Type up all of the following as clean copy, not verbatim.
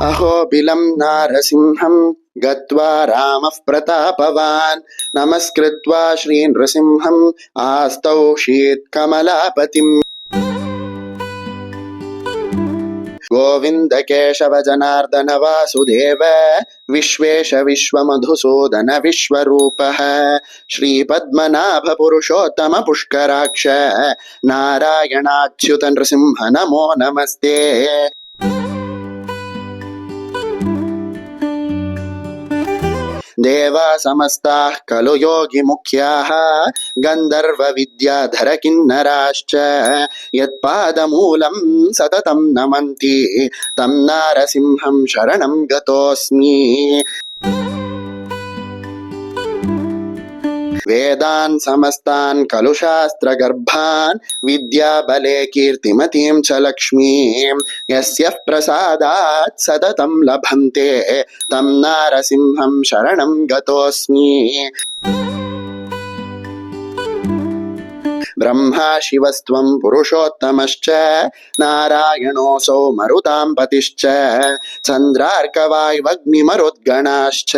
अहो बिलं नारसिंहं गत्वा रामः प्रतापवान् नमस्कृत्वा श्रीनृसिंहम् आस्तौषीत् कमलापतिम्। गोविन्द केशव जनार्दन वासुदेव विश्वेश विश्वमधुसूदन विश्वरूपः श्रीपद्मनाभ पुरुषोत्तम पुष्कराक्ष नारायणाच्युत नृसिंह नमो नमस्ते। देवा समस्ताः खलु योगिमुख्याः गन्धर्व विद्याधर किन्नराश्च यत्पादमूलं सततं नमन्ति तं नारसिंहं शरणं गतोऽस्मि। वेदान् समस्तान् खलु शास्त्रगर्भान् विद्याबले कीर्तिमतीं च लक्ष्मीं यस्यः प्रसादात् सततं लभन्ते तं नारसिंहं शरणं गतोऽस्मि। ब्रह्मा शिवस्त्वं पुरुषोत्तमश्च नारायणोऽसौ मरुतां पतिश्च चन्द्रार्कवायुवग्निमरुद्गणाश्च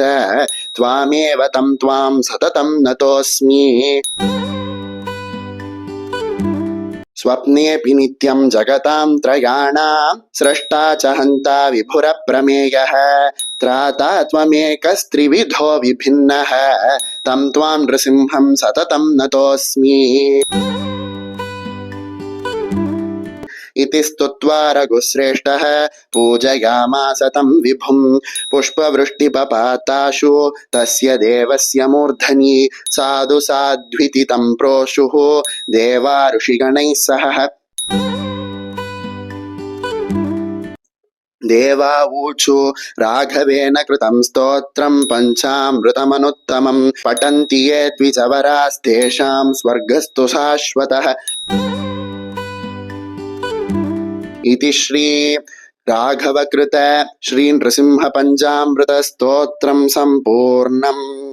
त्वामेव तं त्वां सततं नतोऽस्मि। स्वप्नेऽपि नित्यं जगतां त्रयाणां स्रष्टा च हन्ता विभुरप्रमेयः त्राता त्वमेकस्त्रिविधो विभिन्नः तं त्वां नृसिंहं सततं नतोऽस्मि। इति स्तुत्वा रघुश्रेष्ठः पूजयामास तं विभुं पुष्पवृष्टिपपाताशु तस्य देवस्य मूर्धनि साधु साध्विति तं प्रोषुः देवा ऋषिगणैः सह। देवावूचु राघवेन कृतं स्तोत्रं पञ्चामृतमनुत्तमं पठन्ति ये द्विजवरास्तेषां स्वर्गस्तु शाश्वतः। इति श्री राघवकृत श्री नृसिंह पंचामृत स्तोत्रं संपूर्णम्।